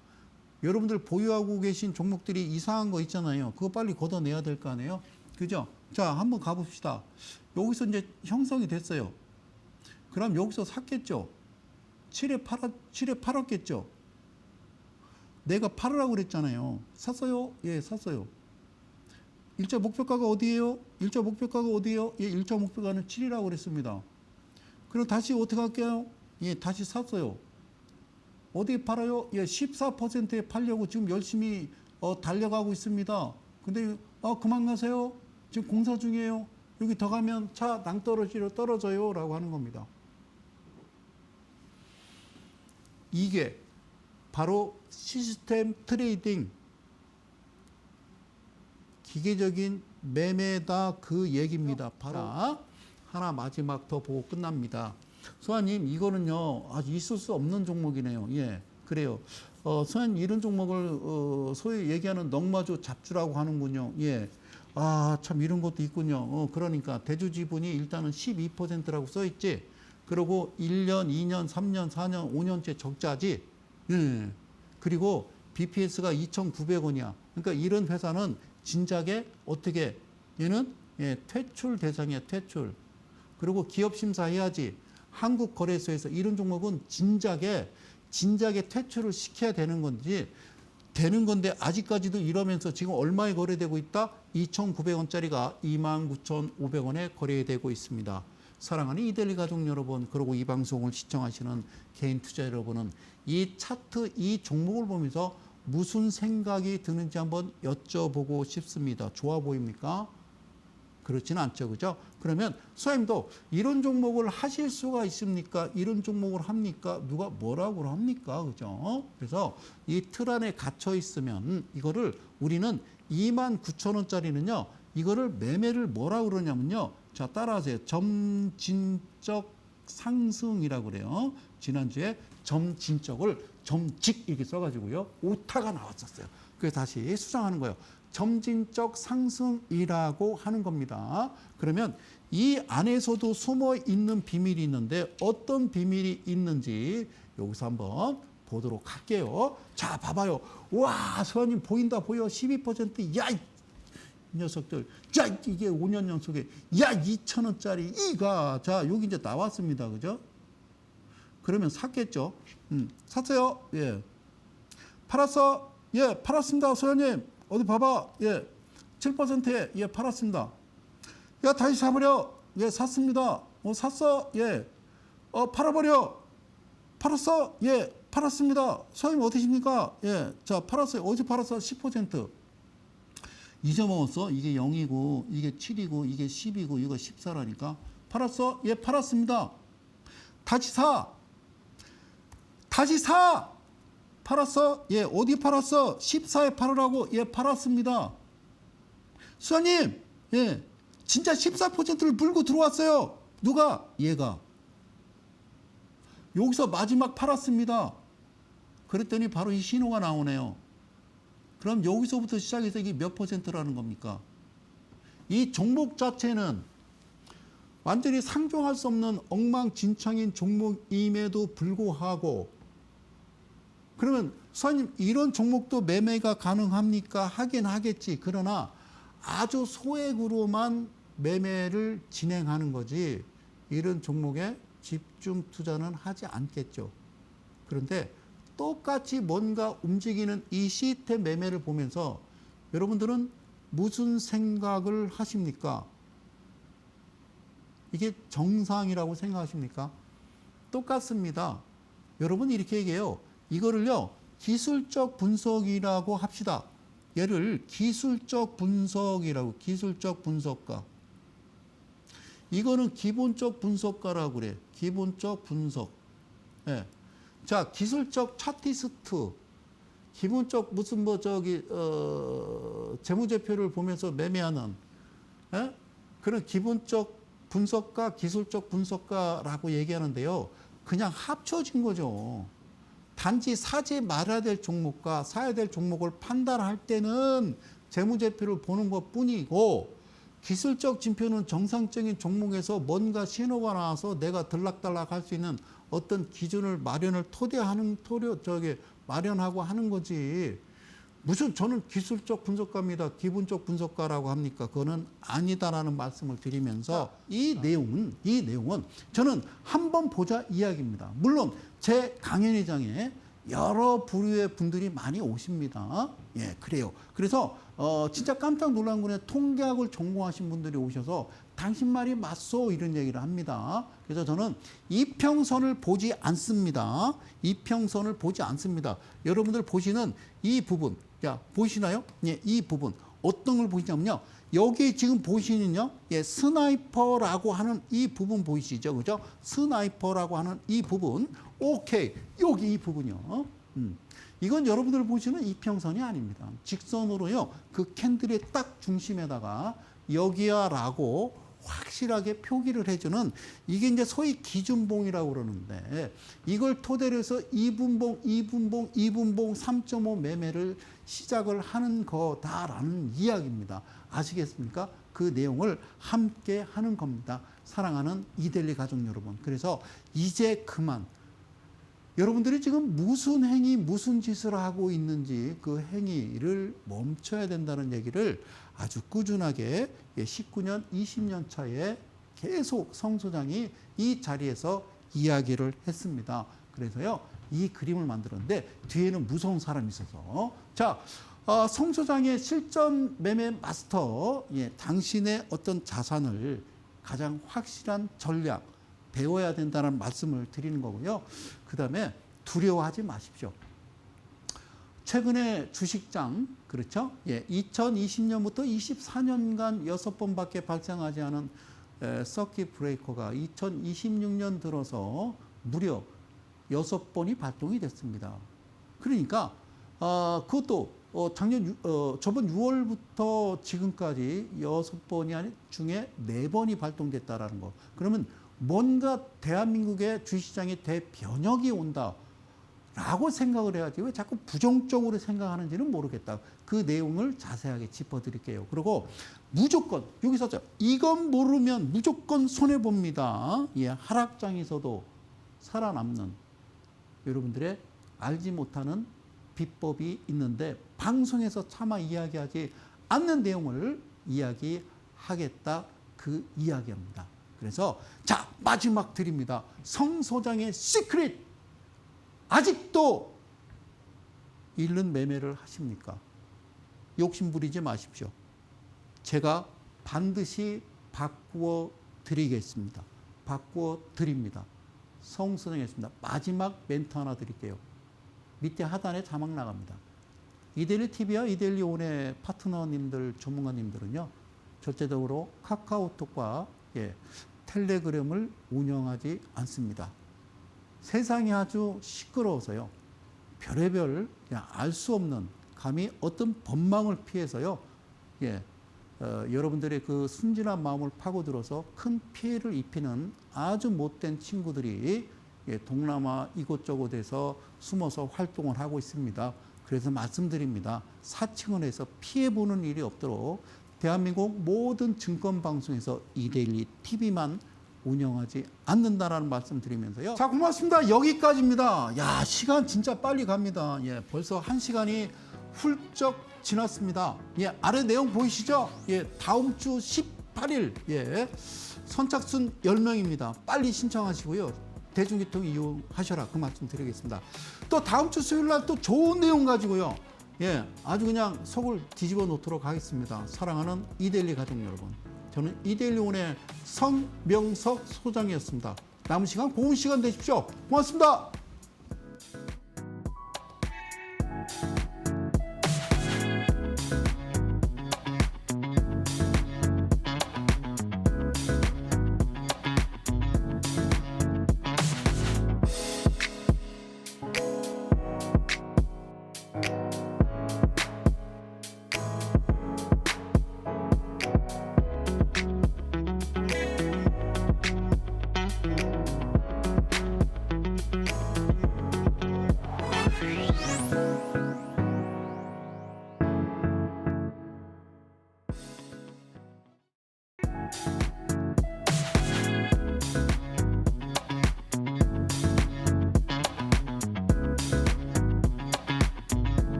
여러분들 보유하고 계신 종목들이 이상한 거 있잖아요. 그거 빨리 걷어내야 될 거 아니에요? 그죠? 자, 한번 가봅시다. 여기서 이제 형성이 됐어요. 그럼 여기서 샀겠죠? 7에 팔았겠죠? 내가 팔으라고 그랬잖아요. 샀어요? 예, 샀어요. 일자 목표가가 어디예요? 예, 일자 목표가는 7이라고 그랬습니다. 그럼 다시 어떻게 할게요? 예, 다시 샀어요. 어디에 팔아요? 예, 14%에 팔려고 지금 열심히 달려가고 있습니다. 근데 그만 가세요. 지금 공사 중이에요. 여기 더 가면 차 낭떠러지로 떨어져요. 라고 하는 겁니다. 이게 바로 시스템 트레이딩, 기계적인 매매다 그 얘기입니다. 바로 하나 마지막 더 보고 끝납니다. 소아님, 이거는요 아주 있을 수 없는 종목이네요. 예, 그래요. 소아님, 이런 종목을 소위 얘기하는 넉마주 잡주라고 하는군요. 예. 아, 참 이런 것도 있군요. 그러니까 대주 지분이 일단은 12%라고 써 있지. 그리고 1년, 2년, 3년, 4년, 5년째 적자지. 예. 그리고 BPS가 2,900원이야. 그러니까 이런 회사는 진작에 어떻게 얘는 퇴출 대상이야, 퇴출. 그리고 기업 심사해야지. 한국거래소에서 이런 종목은 진작에 퇴출을 시켜야 되는 건지 되는 건데 아직까지도 이러면서 지금 얼마에 거래되고 있다? 2,900원짜리가 29,500원에 거래되고 있습니다. 사랑하는 이데일리 가족 여러분, 그리고 이 방송을 시청하시는 개인 투자 여러분은 이 차트, 이 종목을 보면서 무슨 생각이 드는지 한번 여쭤보고 싶습니다. 좋아 보입니까? 그렇지는 않죠, 그죠? 그러면 소장님도 이런 종목을 하실 수가 있습니까? 이런 종목을 합니까? 누가 뭐라고 합니까? 그죠? 그래서 이 틀 안에 갇혀 있으면 이거를 우리는 29,000원짜리는요, 이거를 매매를 뭐라고 그러냐면요. 자, 따라하세요. 점진적 상승이라고 그래요. 지난주에 점진적을 점직 이렇게 써가지고요. 오타가 나왔었어요. 그래서 다시 수정하는 거예요. 점진적 상승이라고 하는 겁니다. 그러면 이 안에서도 숨어 있는 비밀이 있는데 어떤 비밀이 있는지 여기서 한번 보도록 할게요. 자, 봐봐요. 와, 서현님 보인다, 보여. 12%. 야, 이 녀석들. 야, 이게 5년 연속에. 야, 2,000원짜리. 이가. 자, 여기 이제 나왔습니다. 그죠? 그러면 샀겠죠? 샀어요. 예. 팔았어? 예, 팔았습니다. 서현님. 어디 봐봐. 예. 7%에 예, 팔았습니다. 야, 다시 사버려. 예, 샀습니다. 샀어? 예. 팔아버려. 팔았어? 예, 팔았습니다. 소장님 어떠십니까? 예. 자, 팔았어요. 어디서 팔았어? 10%. 잊어먹었어? 이게 0이고, 이게 7이고, 이게 10이고, 이거 14라니까. 팔았어? 예, 팔았습니다. 다시 사. 다시 사. 팔았어? 예, 어디 팔았어? 14에 팔으라고? 예, 팔았습니다. 수사님, 예, 진짜 14%를 물고 들어왔어요. 누가? 얘가. 여기서 마지막 팔았습니다. 그랬더니 바로 이 신호가 나오네요. 그럼 여기서부터 시작해서 이게 몇 %라는 겁니까? 이 종목 자체는 완전히 상종할 수 없는 엉망진창인 종목임에도 불구하고 그러면 수사님 이런 종목도 매매가 가능합니까? 하긴 하겠지. 그러나 아주 소액으로만 매매를 진행하는 거지 이런 종목에 집중 투자는 하지 않겠죠. 그런데 똑같이 뭔가 움직이는 이 시스템 매매를 보면서 여러분들은 무슨 생각을 하십니까? 이게 정상이라고 생각하십니까? 똑같습니다. 여러분 이렇게 얘기해요. 이거를요, 기술적 분석이라고 합시다. 얘를 기술적 분석이라고, 기술적 분석가. 이거는 기본적 분석가라고 그래. 기본적 분석. 예. 자, 기술적 차티스트. 기본적 무슨 재무제표를 보면서 매매하는, 예? 그런 기본적 분석가, 기술적 분석가라고 얘기하는데요. 그냥 합쳐진 거죠. 단지 사지 말아야 될 종목과 사야 될 종목을 판단할 때는 재무제표를 보는 것 뿐이고 기술적 지표는 정상적인 종목에서 뭔가 신호가 나와서 내가 들락달락 할 수 있는 어떤 기준을 마련하고 하는 거지. 무슨 저는 기술적 분석가입니다. 기본적 분석가라고 합니까? 그거는 아니다라는 말씀을 드리면서 이 내용은 저는 한번 보자 이야기입니다. 물론 제 강연회장에 여러 부류의 분들이 많이 오십니다. 예, 그래요. 그래서 진짜 깜짝 놀란 거는 통계학을 전공하신 분들이 오셔서 당신 말이 맞소 이런 얘기를 합니다. 그래서 저는 이평선을 보지 않습니다. 이평선을 보지 않습니다. 여러분들 보시는 이 부분, 야 보이시나요? 예, 이 부분 어떤 걸 보시냐면요. 여기 지금 보시는요. 예, 스나이퍼라고 하는 이 부분 보이시죠? 그죠? 스나이퍼라고 하는 이 부분. 오케이. 여기 이 부분이요. 이건 여러분들 보시는 이평선이 아닙니다. 직선으로요. 그 캔들의 딱 중심에다가 여기야라고 확실하게 표기를 해주는 이게 이제 소위 기준봉이라고 그러는데 이걸 토대로 해서 2분봉, 3.5 매매를 시작을 하는 거다라는 이야기입니다. 아시겠습니까? 그 내용을 함께 하는 겁니다. 사랑하는 이데일리 가족 여러분. 그래서 이제 그만 여러분들이 지금 무슨 행위, 무슨 짓을 하고 있는지 그 행위를 멈춰야 된다는 얘기를 아주 꾸준하게 19년, 20년 차에 계속 성소장이 이 자리에서 이야기를 했습니다. 그래서요, 이 그림을 만들었는데 뒤에는 무서운 사람이 있어서 자, 성소장의 실전 매매 마스터, 예, 당신의 어떤 자산을 가장 확실한 전략 배워야 된다는 말씀을 드리는 거고요. 그 다음에 두려워하지 마십시오. 최근에 주식장, 그렇죠? 예, 2020년부터 24년간 6번밖에 발생하지 않은 서킷 브레이커가 2026년 들어서 무려 6번이 발동이 됐습니다. 그러니까 그것도 저번 6월부터 지금까지 6번이 아닌 중에 4번이 발동됐다라는 거. 그러면 뭔가 대한민국의 주식시장에 대변혁이 온다라고 생각을 해야지 왜 자꾸 부정적으로 생각하는지는 모르겠다. 그 내용을 자세하게 짚어드릴게요. 그리고 무조건 여기서 이건 모르면 무조건 손해봅니다. 예, 하락장에서도 살아남는 여러분들의 알지 못하는 비법이 있는데 방송에서 차마 이야기하지 않는 내용을 이야기하겠다. 그 이야기입니다. 그래서 자, 마지막 드립니다. 성소장의 시크릿. 아직도 잃는 매매를 하십니까? 욕심 부리지 마십시오. 제가 반드시 바꾸어 드리겠습니다. 바꾸어 드립니다. 성소장했습니다. 마지막 멘트 하나 드릴게요. 밑에 하단에 자막 나갑니다. 이데일리 TV와 이데일리 온의 파트너님들, 전문가님들은요, 절대적으로 카카오톡과 텔레그램을 운영하지 않습니다. 세상이 아주 시끄러워서요. 별의별 알 수 없는 감히 어떤 법망을 피해서요. 여러분들의 그 순진한 마음을 파고들어서 큰 피해를 입히는 아주 못된 친구들이 동남아 이곳저곳에서 숨어서 활동을 하고 있습니다. 그래서 말씀드립니다. 사칭을 해서 피해보는 일이 없도록 대한민국 모든 증권방송에서 이데일리 TV만 운영하지 않는다라는 말씀 드리면서요. 자, 고맙습니다. 여기까지입니다. 야, 시간 진짜 빨리 갑니다. 예, 벌써 1시간이 훌쩍 지났습니다. 예, 아래 내용 보이시죠? 예, 다음 주 18일, 예, 선착순 10명입니다. 빨리 신청하시고요. 대중교통 이용하셔라. 그 말씀 드리겠습니다. 또 다음 주 수요일 날 또 좋은 내용 가지고요. 예, 아주 그냥 속을 뒤집어 놓도록 하겠습니다. 사랑하는 이데일리 가족 여러분. 저는 이데일리 온의 성명석 소장이었습니다. 남은 시간 고운 시간 되십시오. 고맙습니다.